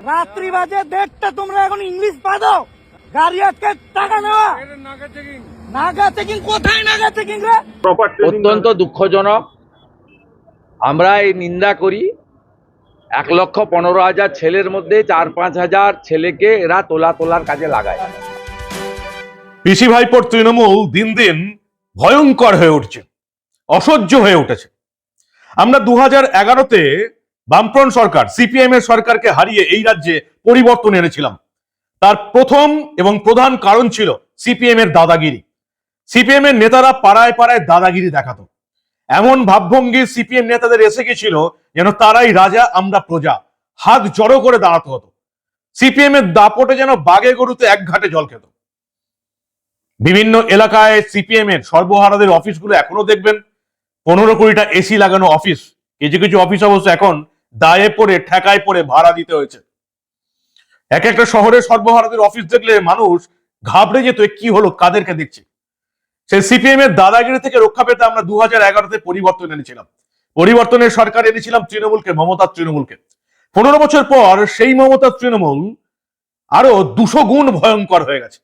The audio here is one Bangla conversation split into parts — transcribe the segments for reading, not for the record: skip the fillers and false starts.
রাত্রি বাজে 1:30, তোমরা এখন ইংলিশ পাদো, গাড়ি আটকে টাকা নেওয়া, নাগা চেকিং। কোথায় নাগা চেকিং রে? অত্যন্ত দুঃখজনক। আমরা এই নিন্দা করি। 1,15,000 ছেলের মধ্যে 4-5 হাজার ছেলেকে এরা তোলার কাজে লাগায়। পিসি ভাইপোর তৃণমূল দিন দিন ভয়ঙ্কর হয়ে উঠছে, অসহ্য হয়ে উঠেছে। আমরা 2011-তে বামফ্রন্ট সরকার, সিপিএম এর সরকারকে হারিয়ে এই রাজ্যে পরিবর্তন এনেছিলাম। তার প্রথম এবং প্রধান কারণ ছিল সিপিএম এর দাদাগিরি। সিপিএম এর নেতারা পাড়ায় পাড়ায় দাদাগিরি দেখাতো। এমন ভাবভঙ্গি সিপিএম নেতাদের এসে গেছিল যেন তারাই রাজা, আমরা প্রজা। হাত জড়ো করে দাঁড়াতে হতো। সিপিএম এর দাপটে যেন বাঘে গরুতে এক ঘাটে জল খেত। বিভিন্ন এলাকায় সিপিএম এর সর্বহারাদের অফিসগুলো এখনো দেখবেন 15 কোটিটা এসি লাগানো অফিস। কিছু কিছু অফিস অবশ্য এখন দায়ে পড়ে, ঠেকায় পড়ে ভাড়া দিতে হয়েছে। এক একটা শহরের সর্বহারাদের অফিস দেখলে মানুষ ঘাবড়ে যেত, কি হলো, কাদেরকে দেখছে। সেই সিপিএম এর দাদাগিরি থেকে রক্ষা পেতে আমরা 2011-তে পরিবর্তন এনেছিলাম। পরিবর্তনের সরকার এনেছিলাম তৃণমূলকে, মমতার তৃণমূলকে। 15 বছর পর সেই মমতার তৃণমূল আরো 200 গুণ ভয়ঙ্কর হয়ে গেছে।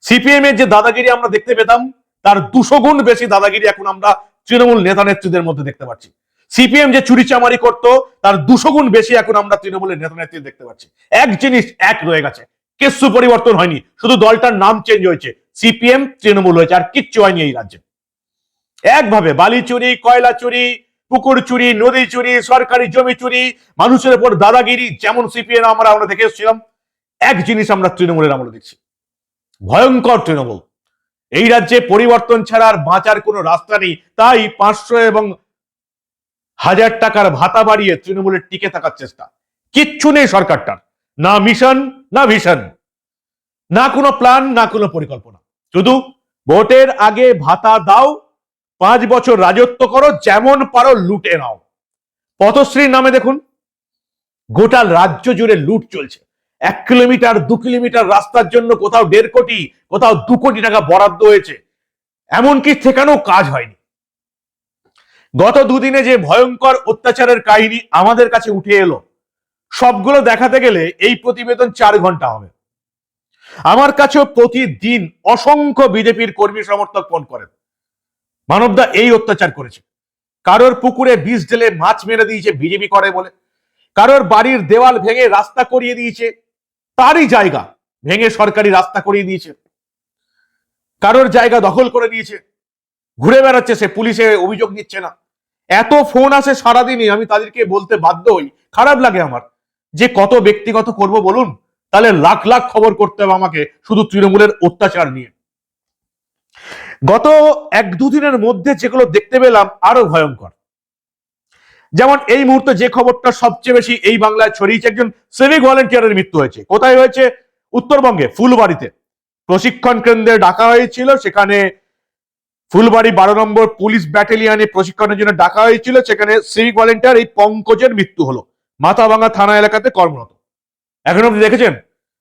সিপিএম এর যে দাদাগিরি আমরা দেখতে পেতাম, তার 200 গুণ বেশি দাদাগিরি এখন আমরা তৃণমূল নেতা নেত্রীদের মধ্যে দেখতে পাচ্ছি। সিপিএম যে চুরিচামারি করতো, তার 200 গুণ বেশি এখন আমরা তৃণমূলের নেতা নেত্রী দেখতে পাচ্ছি। এক জিনিস এক রয়ে গেছে, কিচ্ছু পরিবর্তন হয়নি, শুধু দলটার নাম চেঞ্জ হয়েছে, সিপিএম তৃণমূল হয়েছে, আর কিচ্ছু হয়নি এই রাজ্যে। একভাবে বালি চুরি, কয়লা চুরি, পুকুর চুরি, নদী চুরি, সরকারি জমি চুরি, মানুষের উপর দাদাগিরি, যেমন সিপিএম আমরা দেখে এসেছিলাম, এক জিনিস আমরা তৃণমূলের আমরা দেখছি, ভয়ঙ্কর তৃণমূল। এই রাজ্যে পরিবর্তন ছাড়া আর বাঁচার কোনো রাস্তা নেই। তাই 500 এবং 1000 টাকার ভাতা বাড়িয়ে তৃণমূলের টিকে থাকার চেষ্টা। কিচ্ছু নেই সরকারটার, না মিশন, না ভিশন, না কোনো প্ল্যান, না কোনো পরিকল্পনা। শুধু ভোটের আগে ভাতা দাও, 5 বছর রাজত্ব করো, যেমন পারো লুটে নাও। পথশ্রীর নামে দেখুন গোটা রাজ্য জুড়ে লুট চলছে। 1 কিলোমিটার 2 কিলোমিটার রাস্তার জন্য কোথাও 1.5 কোটি, কোথাও 2 কোটি টাকা বরাদ্দ হয়েছে, এমনকি সেখানেও কাজ হয়নি। গত দুদিনে যে ভয়ঙ্কর অত্যাচারের কাহিনী আমাদের কাছে উঠে এলো, সবগুলো দেখাতে গেলে এই প্রতিবেদন 4 ঘন্টা হবে। আমার কাছেও প্রতিদিন অসংখ্য বিজেপির কর্মী সমর্থক ফোন করেন, মানবদা এই অত্যাচার করেছে। কারোর পুকুরে বিষ ঢেলে মাছ মেরে দিয়েছে বিজেপি করে বলে, কারোর বাড়ির দেওয়াল ভেঙে রাস্তা করিয়ে দিয়েছে, তারই জায়গা ভেঙে সরকারি রাস্তা করিয়ে দিয়েছে, কারোর জায়গা দখল করে দিয়েছে, ঘুরে বেড়াচ্ছে, সে পুলিশে অভিযোগ নিচ্ছে না। এত ফোন আসে সারাদিনই, আমি তাদেরকে বলতে বাধ্য হই, খারাপ লাগে আমার, যে কত ব্যক্তিগত করব বলুন, তাহলে লাখ লাখ খবর করতে হবে আমাকে শুধু তৃণমূলের অত্যাচার নিয়ে। গত 1-2 দিনের মধ্যে যেগুলো দেখতে পেলাম আরো ভয়ঙ্কর। যেমন এই মুহূর্তে যে খবরটা সবচেয়ে বেশি এই বাংলায় ছড়িয়েছে, একজন সিভিক ভলেন্টিয়ারের মৃত্যু হয়েছে। কোথায় হয়েছে? উত্তরবঙ্গে ফুলবাড়িতে প্রশিক্ষণ কেন্দ্রে ডাকা হয়েছিল, সেখানে ফুলবাড়ি 12 নম্বর পুলিশ ব্যাটালিয়নে প্রশিক্ষণের জন্য ডাকা হয়েছিল, সেখানে সিভিক ভলেন্টিয়ার এই পঙ্কজের মৃত্যু হলো, মাথাভাঙা থানা এলাকাতে কর্মরত। এখন আপনি দেখেছেন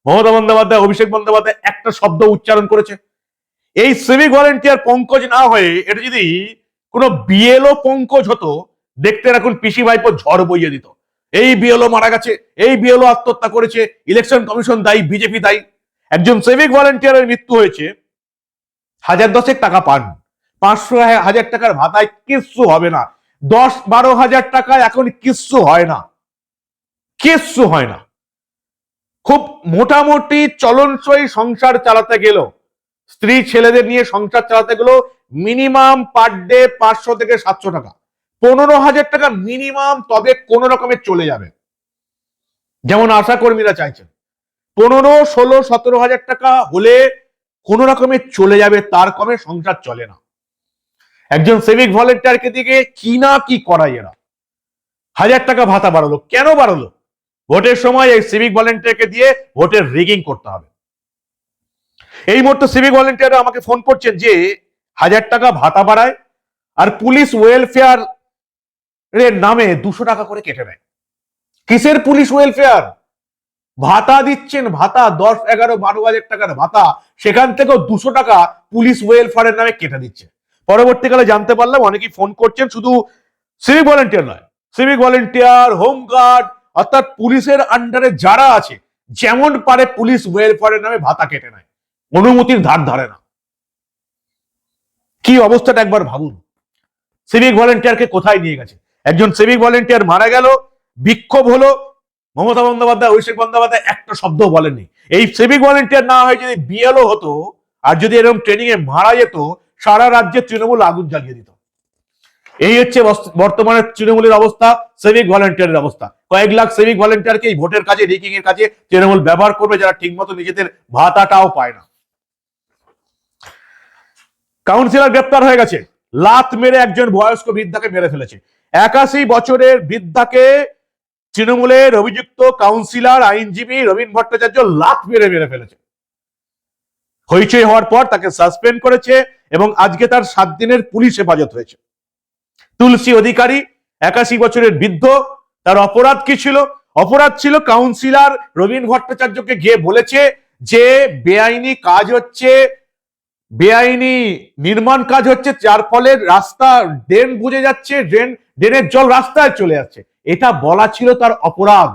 মমতা বন্দ্যোপাধ্যায়, অভিষেক বন্দ্যোপাধ্যায় একটা শব্দ উচ্চারণ করেছে? এই সিভিক ভলেন্টিয়ার পঙ্কজ না হয়ে এটা যদি কোনো বিএলও পঙ্কজ হতো, দেখতে রাখুন পিসি ভাইপো ঝড় বইয়ে দিত। এই বিএলও মারা গেছে, এই বিএলও আত্মহত্যা করেছে, ইলেকশন কমিশন দায়ী, বিজেপি দায়ী। একজন সিভিক ভলেন্টিয়ারের মৃত্যু হয়েছে, 1010 টাকা পান, 500-1000 টাকার ভাতায় কিচ্ছু হবে না, 10-12 হাজার টাকায় এখন কিচ্ছু হয় না, কিচ্ছু হয় না। খুব মোটামুটি চলনসই সংসার চালাতে গেল, স্ত্রী ছেলেদের নিয়ে সংসার চালাতে গেল, মিনিমাম পার ডে 500 থেকে 700 টাকা, 15,000 টাকা মিনিমাম, তবে কোন রকমে চলে যাবে। যেমন আশা কর্মীরা চাইছেন 15, 16, 17 হাজার টাকা হলে কোন রকমে চলে যাবে, তার কমে সংসার চলে না। একজন সিভিক ভলেন্টিয়ারকে দিকে কি না কি করাই এরা। 1000 টাকা ভাতা বাড়ালো, কেন বাড়ালো? ভোটের সময় এই সিভিক ভলেন্টিয়ারকে দিয়ে ভোটের রিগিং করতে হবে। এই মুহূর্তে সিভিক ভলেন্টিয়ার আমাকে ফোন করছেন যে 1000 টাকা ভাতা বাড়ায় আর পুলিশ ওয়েলফেয়ার এর নামে 200 টাকা করে কেটে নেয়। কিসের পুলিশ ওয়েলফেয়ার? ভাতা দিচ্ছেন, ভাতা 10, 11, 12 হাজার টাকার ভাতা, সেখান থেকেও 200 টাকা পুলিশ ওয়েলফেয়ারের নামে কেটে দিচ্ছে। পরবর্তীকালে জানতে পারলাম অনেকেই ফোন করছেন, শুধু সিভিক ভলেন্টিয়ার নয়, সিভিক ভলেন্টিয়ার, হোমগার্ড, অর্থাৎ পুলিশের আন্ডারে যারা আছে যেমন পারে পুলিশ ওয়েলফেয়ারের নামে ভাতা কেটে নেয়, অনুমতির ধার ধারে না। কি অবস্থাটা একবার ভাবুন। সিভিক ভলেন্টিয়ারকে কোথায় নিয়ে গেছে? একজন সিভিক ভলেন্টিয়ার মারা গেল, বিক্ষোভ হলো, মমতা বন্দ্যোপাধ্যায়, অভিষেক বন্দ্যোপাধ্যায় একটা শব্দ বলেননি। এই সিভিক ভলেন্টিয়ার না হয় যদি বিএলও হতো, আর যদি এরকম ট্রেনিং এ মারা যেত, সারা রাজ্যে তৃণমূল আগুন জ্বালিয়ে দিত। এই হচ্ছে বর্তমানে তৃণমূলের অবস্থা, সিভিক ভলেন্টিয়ারের অবস্থা। কয়েক লাখ সিভিক ভলেন্টিয়ারকে এই ভোটের কাজে, রিকিং এর কাজে তৃণমূল ব্যবহার করবে, যারা ঠিকমতো নিজেদের ভাতাটাও পায় না। কাউন্সিলর গ্রেপ্তার হয়ে গেছে, লাত মেরে একজন বয়স্ক বৃদ্ধাকে মেরে ফেলেছে। 81 বছরের বৃদ্ধাকে তৃণমূলের অভিযুক্ত কাউন্সিলর আইনজীবী রবীন ভট্টাচার্য লাত মেরে ফেলেছে। হইচই হওয়ার পর তাকে সাসপেন্ড করেছে এবং আজকে তার 7 দিনের পুলিশ হেফাজত হয়েছে। তুলসী অধিকারী 81 বছরের বৃদ্ধ, তার অপরাধ কি ছিল? অপরাধ ছিল কাউন্সিলর রবীন ভট্টাচার্যকে গিয়ে বলেছে যে বেআইনি কাজ হচ্ছে, বেআইনি নির্মাণ কাজ হচ্ছে, যার ফলে রাস্তা ড্রেন বুঝে যাচ্ছে, ড্রেনের জল রাস্তায় চলে যাচ্ছে। এটা বলা ছিল তার অপরাধ।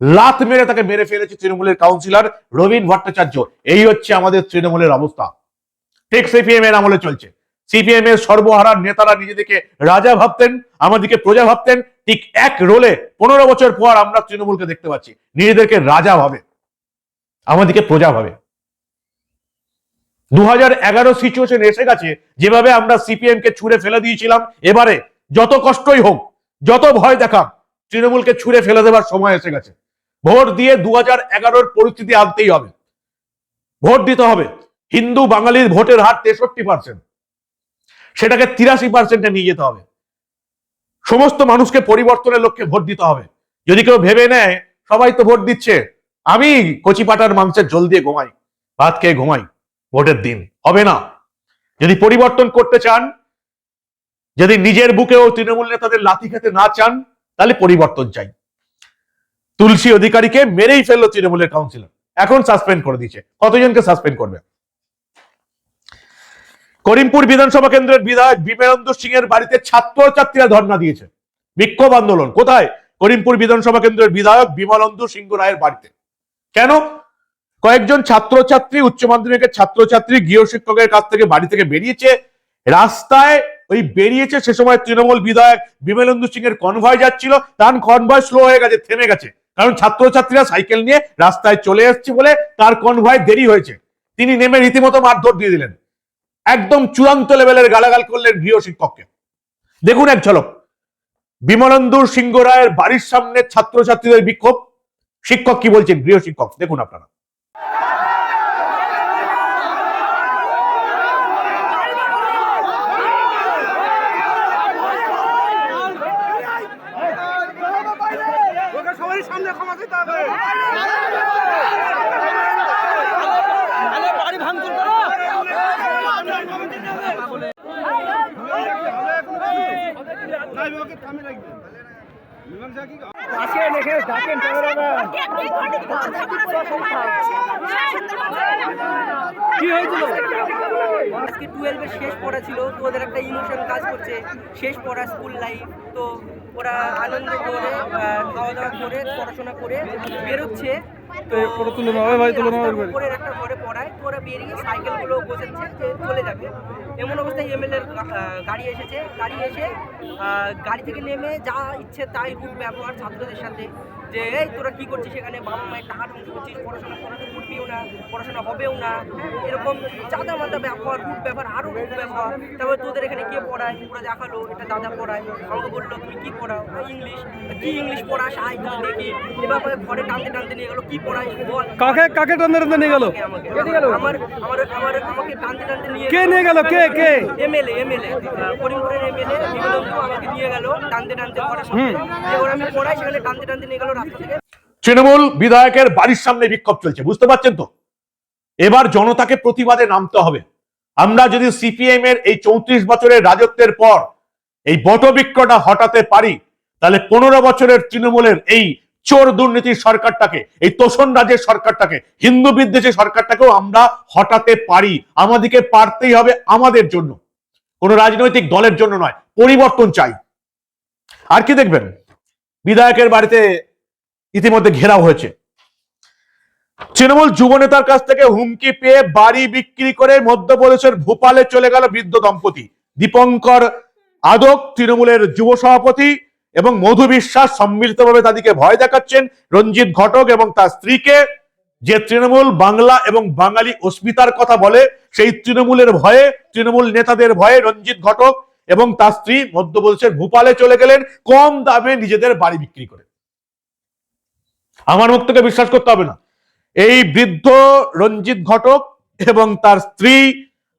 লাত মেরে তাকে মেরে ফেলেছে তৃণমূলের কাউন্সিলর রবীন ভট্টাচার্য। এই হচ্ছে আমাদের তৃণমূলের অবস্থা। ঠিক সিপিএম এর আমলে চলছে। সিপিএম এর সর্বহারার নেতারা নিজেদেরকে রাজা ভাবতেন, আমাদেরকে প্রজা ভাবতেন। ঠিক এক রোলে 15 বছর পর আমরা তৃণমূলকে দেখতে পাচ্ছি নিজেদেরকে রাজা ভাবে, আমাদেরকে প্রজা ভাবে। 2011 সিচুয়েশন এসে গেছে, যেভাবে আমরা সিপিএম কে ছুঁড়ে ফেলে দিয়েছিলাম। এবারে যত কষ্টই হোক, যত ভয় দেখাক, তৃণমূলকে ছুঁড়ে ফেলে দেওয়ার সময় এসে গেছে। ভোট দিয়ে 2011 পরিস্থিতি আনতেই হবে। ভোট দিতে হবে। হিন্দু বাঙালির ভোটের হার 63%, সেটাকে 83% নিয়ে যেতে হবে। সমস্ত মানুষকে পরিবর্তনের লক্ষ্যে ভোট দিতে হবে। যদি কেউ ভেবে নেয় সবাই তো ভোট দিচ্ছে, আমি কচি পাটার মাংসের ঝোল দিয়ে ঘুমাই, ভাত খেয়ে ঘুমাই, ভোটের দিন হবে না। যদি পরিবর্তন করতে চান, যদি নিজের বুকেও তৃণমূল নেতাদের লাথি খেতে না চান, তাহলে পরিবর্তন চাই। তুলসী অধিকারীকে মেরেই ফেললো তৃণমূলের কাউন্সিলর, এখন সাসপেন্ড করে দিয়েছে। কতজনকে সাসপেন্ড করবে? করিমপুর বিধানসভা কেন্দ্রের বিধায়ক বিমলেন্দু সিং এর বাড়িতে ছাত্রছাত্রীরা ধর্ণা দিয়েছে, বিক্ষোভ আন্দোলন। কোথায়? করিমপুর বিধানসভা কেন্দ্রের বিধায়ক বিমলেন্দু সিংহ রায়ের বাড়িতে। কেন? কয়েকজন ছাত্রছাত্রী, উচ্চ মাধ্যমিকের ছাত্রছাত্রী গৃহ শিক্ষকের কাছ থেকে বাড়ি থেকে বেরিয়েছে, রাস্তায় ওই বেরিয়েছে, সে সময় তৃণমূল বিধায়ক বিমলেন্দু সিং এর কনভয় যাচ্ছিল। তার কনভয় স্লো হয়ে গেছে, থেমে গেছে, কারণ ছাত্রছাত্রীরা সাইকেল নিয়ে রাস্তায় চলে এসছে বলে তার কনভয় দেরি হয়েছে। তিনি নেমে রীতিমতো মারধর দিয়ে দিলেন, একদম চূড়ান্ত লেভেলের গালাগাল করলেন গৃহ শিক্ষককে। দেখুন এক ঝলক, বিমলেন্দু সিংহ রায়ের বাড়ির সামনে ছাত্রছাত্রীদের বিক্ষোভ, শিক্ষক কি বলছেন, গৃহ শিক্ষক, দেখুন আপনারা। সামনে ক্ষমা দিতে হবে। বাড়ি ভাঙচুর করো। কি হয়েছিল? আজকে 12-এর শেষ পড়া ছিল, তো ওদের একটা ইমোশন কাজ করছে, শেষ পড়া, স্কুল লাইফ। তো ওরা আনন্দ করে, খাওয়া দাওয়া করে, পড়াশোনা করে বেরোচ্ছে। তো উপরের একটা ঘরে পড়ায়, তো ওরা বেরিয়ে সাইকেলগুলো বসেছে যে চলে যাবে। এমন অবস্থায় এমএলএর গাড়ি এসেছে। গাড়ি এসে গাড়ি থেকে নেমে যা ইচ্ছে তাই রূপ ব্যবহার ছাত্রদের সাথে, যে এই তোরা কি করছিস সেখানে, বাবা মায়ের টাকা ধ্বংস করছিস, পড়াশোনা করবিও না, পড়াশোনা হবেও না, এরকম চাঁদা মাদা ব্যবহার, রূপ ব্যবহার, আরও রূপ ব্যবহার। তারপরে তোদের এখানে কে পড়ায়? ওরা দেখালো এটা দাদা পড়ায়। আমাকে বললো তুমি কি পড়াও? ইংলিশ। কি ইংলিশ পড়াস? আয় তুমি দেখি। এবার ঘরে টানতে টানতে নিয়ে গেলো, কি পড়াই বল। কাকে টানতে টানতে নিয়ে গেল? আমাকে টানতে টানতে নিয়ে কে নিয়ে গেল? কে কে? এমএলএ করিমপুরের এমএলএ বিমলেন্দু আমাকে নিয়ে গেল টানতে টানতে ঘরের সামনে, যে ওরা আমি পড়াই সেখানে টানতে টানতে নিয়ে গেল রাস্তা থেকে। তৃণমূল বিধায়কের বাড়ির সামনে বিক্ষোভ চলছে, বুঝতে পারছেন তো? এবার জনতাকে প্রতিবাদে নামতে হবে। আমরা যদি সিপিএম এর এই 34 বছরের রাজত্বের পর এই বটবৃক্ষটা হটাতে পারি, তাহলে 15 বছরের তৃণমূলের এই চোর দুর্নীতির সরকারটাকে, এই তোষণ রাজের সরকারটাকে, হিন্দু বিদ্বেষী সরকারটাকেও আমরা হটাতে পারি। আমাদেরকে পারতেই হবে, আমাদের জন্য, কোন রাজনৈতিক দলের জন্য নয়। পরিবর্তন চাই। আর কি দেখবেন? বিধায়কের বাড়িতে ইতিমধ্যে ঘেরাও হয়েছে। তৃণমূল যুব নেতার কাছ থেকে হুমকি পেয়ে বাড়ি বিক্রি করে মধ্যপ্রদেশের ভোপালে চলে গেল বৃদ্ধ দম্পতি। দীপঙ্কর আদক তৃণমূলের যুব সভাপতি এবং মধু বিশ্বাস সম্মিলিতভাবে তাদেরকে ভয় দেখাচ্ছেন রঞ্জিত ঘটক এবং তার স্ত্রীকে। যে তৃণমূল বাংলা এবং বাঙালি অস্মিতার কথা বলে, সেই তৃণমূলের ভয়ে, তৃণমূল নেতাদের ভয়ে রঞ্জিত ঘটক এবং তার স্ত্রী মধ্যপ্রদেশের ভোপালে চলে গেলেন কম দামে নিজেদের বাড়ি বিক্রি করে। আমার মুখ থেকে বিশ্বাস করতে হবে না, এই বৃদ্ধ রঞ্জিত ঘটক এবং তার স্ত্রী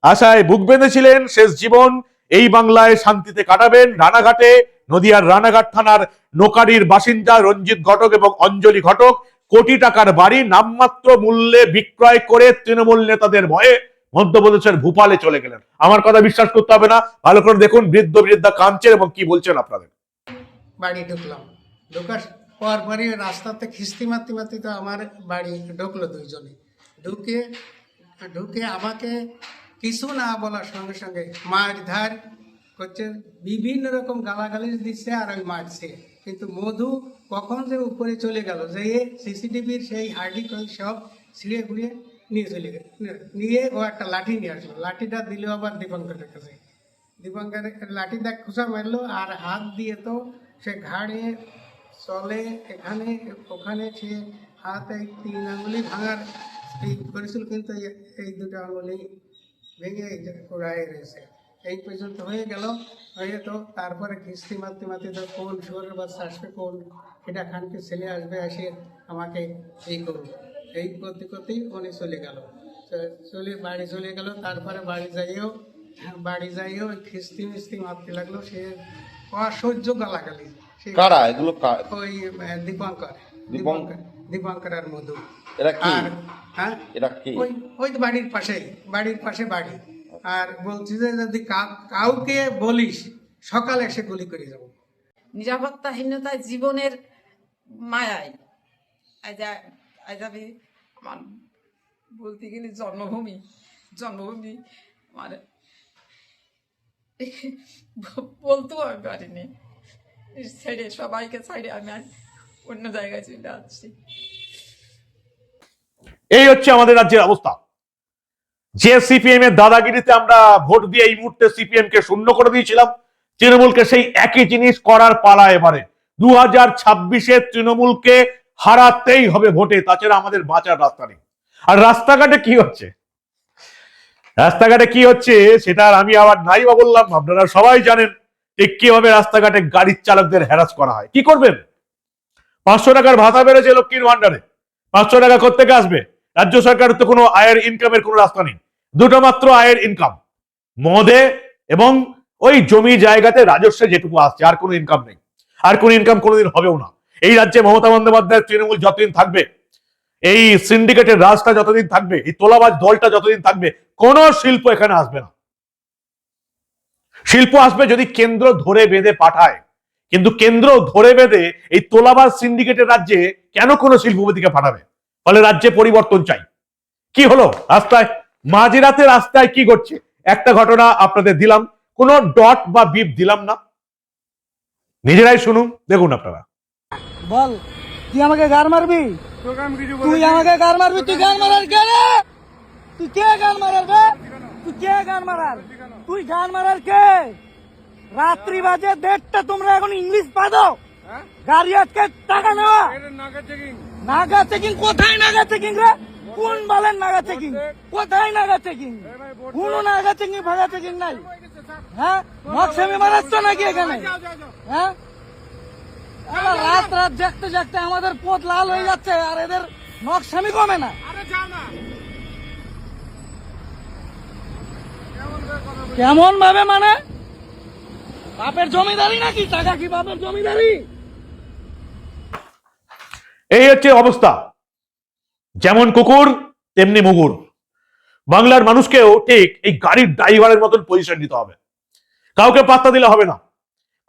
আশায় বুক বেঁধেছিলেন শেষ জীবন এই বাংলায় শান্তিতে কাটাবেন। রানাঘাটে, নদিয়ার রানাঘাট থানার নোকারির বাসিন্দা রঞ্জিত ঘটক এবং অঞ্জলি ঘটক কোটি টাকার বাড়ি নামমাত্র মূল্যে বিক্রয় করে তৃণমূল নেতাদের ভয়ে মধ্যপ্রদেশের ভোপালে চলে গেলেন। আমার কথা বিশ্বাস করতে হবে না, ভালো করে দেখুন বৃদ্ধ বৃদ্ধা কাঁদছেন এবং কি বলছেন আপনাদের। বাড়ি ঢুকলাম, ঢোকার পরে রাস্তাতে খিস্তি মারতে মারতে তো আমার বাড়ি ঢুকলো দুইজনে। ঢুকে আমাকে কিছু না বলার সঙ্গে সঙ্গে মারধার করছে, বিভিন্ন রকম গালাগালি দিচ্ছে আর ওই মারছে। কিন্তু মধু কখন যে উপরে চলে গেল, যে সিসিটিভির সেই হার্ডি সব ছিঁড়ে ঘুরিয়ে নিয়ে চলে গেল। নিয়ে ও একটা লাঠি নিয়ে আসলো, লাঠিটা দিল আবার দীপঙ্করের কাছে। দীপঙ্করের লাঠিটা খুঁচা মারলো আর হাত দিয়ে তো সে ঘাড়ে চলে এখানে ওখানে, সে হাত এই 3 আঙুলি ভাঙার করেছিল, কিন্তু এই 2টা আঙুলি ভেঙে কোড়ায় রয়েছে। এই পর্যন্ত হয়ে গেল। হয়ে তো তারপরে কিস্তি মারতে মারতে তো কোন শুয়োরের বাচ্চা আসবে, কোন এটা খানকে ছেলে আসবে, এসে আমাকে এই করুন, এই করতে করতেই উনি চলে গেল। বাড়ি চলে গেল। তারপরে বাড়ি যাইয়েও খিস্তি মিস্তি মারতে লাগলো। সে অসহ্য গালাগালি। কারা এগুলো? ওই দীপঙ্কর আর মধু। এরা কি? হ্যাঁ, এরা কি? ওই বাড়ির পাশে বাড়ি। আর বলছি যে যদি কাউকে বলিস সকালে এসে গুলি করে যাবো। নিরাপত্তাহীনতায় জীবনের মায়ায় আজ আমি আমার বলতে গেলে জন্মভূমি মানে বলতেও আমি পারিনি। ছেড়ে সবাইকে ছাড়ে আমি অন্য জায়গায় চলে আসছি। এই হচ্ছে আমাদের রাজ্যের অবস্থা। যে সিপিএম এর দাদাগিরিতে আমরা ভোট দিয়ে এই মুহূর্তে সিপিএম কে শূন্য করে দিয়েছিলাম, তৃণমূলকে সেই একই জিনিস করার পালা এবারে। 2026-এ তৃণমূলকে হারাতেই হবে ভোটে, তাছাড়া আমাদের বাঁচার রাস্তা নেই। আর রাস্তাঘাটে কি হচ্ছে সেটা আর আমি আবার নাই বা বললাম, আপনারা সবাই জানেন ঠিক কিভাবে রাস্তাঘাটে গাড়ির চালকদের হ্যারাস করা হয়। কি করবেন? 500 টাকার ভাতা বেড়েছে লক্ষ্মীর ভান্ডারে, 500 টাকা কোত্থেকে আসবে? রাজ্য সরকারের তো কোনো আয়ের ইনকামের কোনো রাস্তা নেই। দুটো মাত্র আয়ের ইনকাম, মদে এবং ওই জমি জায়গাতে রাজস্ব যেটুকু আসছে, আর কোনো ইনকাম নেই। আর কোনো ইনকাম কোনোদিন হবেও না। এই রাজ্যে মমতা বন্দ্যোপাধ্যায়ের তৃণমূল যতদিন থাকবে, এই সিন্ডিকেটের রাজটা যতদিন থাকবে, এই তোলাবাজ দলটা যতদিন থাকবে, কোন শিল্প এখানে আসবে না। শিল্প আসবে যদি কেন্দ্র ধরে বেঁধে পাঠায়, কিন্তু কেন্দ্র ধরে বেঁধে এই তোলাবাজ সিন্ডিকেটের রাজ্যে কেন কোনো শিল্পপতিকে পাঠাবে? ফলে রাজ্যে পরিবর্তন চাই। কি হলো রাস্তায়, মাঝরাতে রাস্তায় কি ঘটছে? একটা ঘটনা আপনাদের দিলাম, কোনো ডট বা বিপ দিলাম না, নিজেরাই শুনুন, দেখুন আপনারা। বল, তুই আমাকে গার মারবি? তুই আমাকে গার মারবি? তুই গান মারার কে রে? তুই কে গান মারার বে? তুই কে গান মারার? তুই গান মারার কে? রাত্রি বাজে 1:30, তোমরা এখন ইংলিশ পাদো? গাড়ি আটকে টাকা নেওয়া? নাগা চেকিং? কোথায় নাগা চেকিং রে? কোন বলেন নাগা চেকিং? কোথায় নাগা চেকিং? কোনো নাগা চেকিং ভাগা চেকিং নাই। হ্যাঁ, নকশামি মারাচ্ছ নাকি এখানে? হ্যাঁ, রাত জাগতে জাগতে আমাদের পথ লাল হয়ে যাচ্ছে আর এদের নকশামি কমে না। কেমন ভাবে মানে? বাপের জমিদারি নাকি? টাকা কি বাপের জমিদারি? এই হচ্ছে অবস্থা। যেমন কুকুর তেমনি মুগুর। বাংলার মানুষকেও ঠিক এই গাড়ির ড্রাইভারের মতন পজিশন নিতে হবে। কাউকে পাত্তা দিলে হবে না।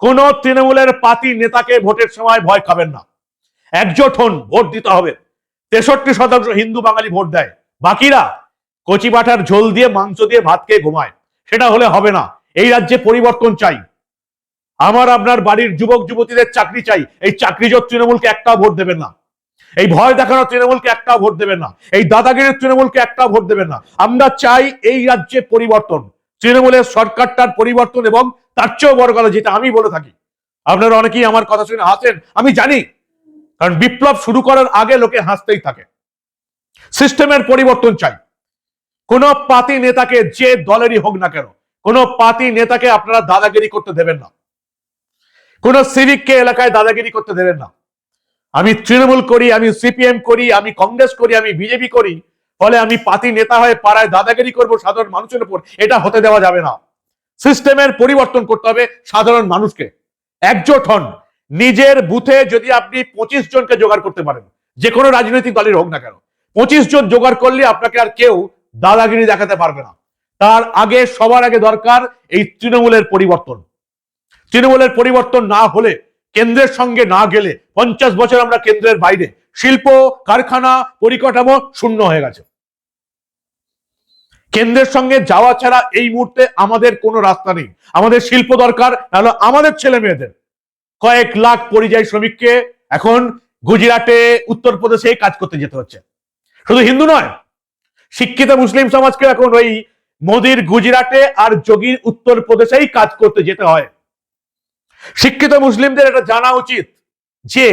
কোন তৃণমূলের পাতি নেতাকে ভোটের সময় ভয় খাবেন না। একজোট হন, ভোট দিতে হবে। 63% হিন্দু বাঙালি ভোট দেয়, বাকিরা কচি পাঠার ঝোল দিয়ে মাংস দিয়ে ভাত খেয়ে ঘুমায়। সেটা হলে হবে না। এই রাজ্যে পরিবর্তন চাই। আমার আপনার বাড়ির যুবক যুবতীদের চাকরি চাই, এই চাকরি জোট তৃণমূলকে একটাও ভোট দেবেন না। এই ভয় দেখানো তৃণমূলকে একটাও ভোট দেবেন না। এই দাদাগিরির তৃণমূলকে একটাও ভোট দেবেন না। আমরা চাই এই রাজ্যে পরিবর্তন, তৃণমূলের সরকারটার পরিবর্তন, এবং তার চেয়েও বড় কথা যেটা আমি বলে থাকি, আপনারা অনেকেই আমার কথা শুনে হাসেন, আমি জানি, কারণ বিপ্লব শুরু করার আগে লোকে হাসতেই থাকে। সিস্টেমের পরিবর্তন চাই। কোন পাতি নেতাকে, যে দলেরই হোক না কেন, কোন পাতি নেতাকে আপনারা দাদাগিরি করতে দেবেন না। কোন সিভিককে এলাকায় দাদাগিরি করতে দেবেন না। আমি তৃণমূল করি, আমি সিপিএম করি, আমি কংগ্রেস করি, আমি বিজেপি করি, ফলে আমি পাতি নেতা হয়ে পাড়ায় দাদাগিরি করব সাধারণ মানুষের উপর, এটা হতে দেওয়া যাবে না। সিস্টেমের পরিবর্তন করতে হবে। সাধারণ মানুষকে একজোট হন। নিজের বুথে যদি আপনি 25 জনকে জোগাড় করতে পারেন, যে কোনো রাজনৈতিক দলের হোক না কেন, 25 জন জোগাড় করলে আপনাকে আর কেউ দাদাগিরি দেখাতে পারবে না। তার আগে, সবার আগে দরকার এই তৃণমূলের পরিবর্তন। তৃণমূলের পরিবর্তন না হলে, কেন্দ্রের সঙ্গে না গেলে, 50 বছর আমরা কেন্দ্রের বাইরে, শিল্প কারখানা পরিকাঠামো শূন্য হয়ে গেছে। কেন্দ্রের সঙ্গে যাওয়া ছাড়া এই মুহূর্তে আমাদের কোনো রাস্তা নেই। আমাদের শিল্প দরকার, নাহলে আমাদের ছেলে মেয়েদের, কয়েক লাখ পরিযায়ী শ্রমিককে এখন গুজরাটে, উত্তরপ্রদেশে কাজ করতে যেতে হচ্ছে। শুধু হিন্দু নয়, শিক্ষিত মুসলিম সমাজকে এখন ওই মোদির গুজরাটে আর যোগীর উত্তরপ্রদেশেই কাজ করতে যেতে হয়। শিক্ষিত মুসলিমদের এটা জানা উচিত যে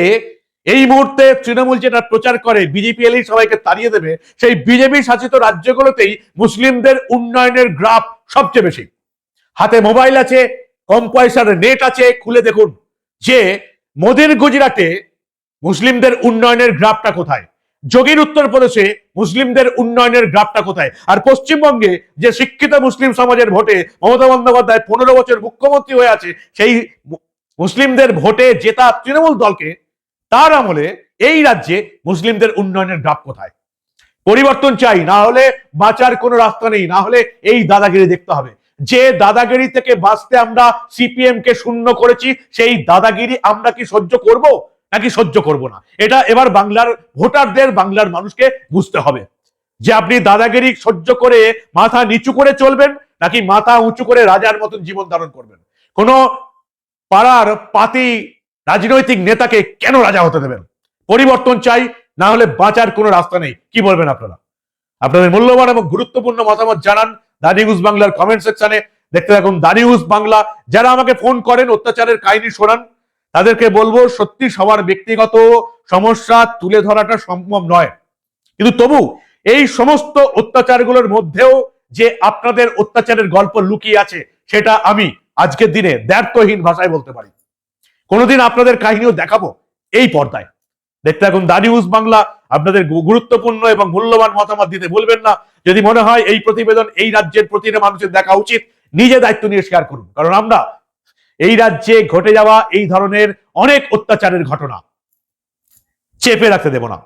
এই মুহূর্তে তৃণমূল যেটা প্রচার করে বিজেপি এলেই সবাইকে তাড়িয়ে দেবে, সেই বিজেপি শাসিত রাজ্যগুলোতেই মুসলিমদের উন্নয়নের গ্রাফ সবচেয়ে বেশি। হাতে মোবাইল আছে, কম পয়সার নেট আছে, খুলে দেখুন যে মোদির গুজরাটে মুসলিমদের উন্নয়নের গ্রাফটা কোথায়, যোগীর উত্তরপ্রদেশে মুসলিমদের উন্নয়নের গ্রাফটা কোথায়, আর পশ্চিমবঙ্গে যে শিক্ষিত মুসলিম সমাজের ভোটে মমতা বন্দ্যোপাধ্যায় 15 বছর মুখ্যমন্ত্রী হয়ে আছে, সেই মুসলিমদের ভোটে জেতা তৃণমূল দলকে, তার আমলে এই রাজ্যে মুসলিমদের উন্নয়নের গ্রাফ কোথায়? পরিবর্তন চাই, না হলে বাঁচার কোনো রাস্তা নেই। না হলে এই দাদাগিরি দেখতে হবে। যে দাদাগিরি থেকে বাঁচতে আমরা সিপিএম কে শূন্য করেছি, সেই দাদাগিরি আমরা কি সহ্য করব নাকি সহ্য করব না, এটা এবার বাংলার ভোটারদের, বাংলার মানুষকে বুঝতে হবে যে আপনি দাদাগিরি সহ্য করে মাথা নিচু করে চলবেন, নাকি মাথা উঁচু করে রাজার মতন জীবন ধারণ করবেন। কোন পাড়ার পাতি রাজনৈতিক নেতাকে কেন রাজা হতে দেবেন? পরিবর্তন চাই, না হলে বাঁচার কোনো রাস্তা নেই। কি বলবেন আপনারা? আপনাদের মূল্যবান এবং গুরুত্বপূর্ণ মতামত জানান দা নিউজ বাংলার কমেন্ট সেকশনে। দেখতে থাকুন দা নিউজ বাংলা। যারা আমাকে ফোন করেন, অত্যাচারের কাহিনী শোনান, তাদেরকে বলবো সত্যি সবার ব্যক্তিগত সমস্যা তুলে ধরাটা সম্ভব নয়, কিন্তু তবু এই সমস্ত অত্যাচারগুলোর মধ্যেও যে আপনাদের অত্যাচারের গল্প লুকিয়ে আছে, সেটা আমি আজকের দিনে দ্ব্যর্থহীন ভাষায় বলতে পারি। কোনোদিন আপনাদের কাহিনীও দেখাবো এই পর্দায়। দেখতে থাকুন দা নিউজ বাংলা। আপনাদের গুরুত্বপূর্ণ এবং মূল্যবান মতামত দিতে ভুলবেন না। যদি মনে হয় এই প্রতিবেদন এই রাজ্যের প্রতিটা মানুষের দেখা উচিত, নিজে দায়িত্ব নিয়ে শেয়ার করুন, কারণ আমরা এই রাজ্যে ঘটে যাওয়া এই ধরনের অনেক অত্যাচারের ঘটনা চেপে রাখতে দেব না।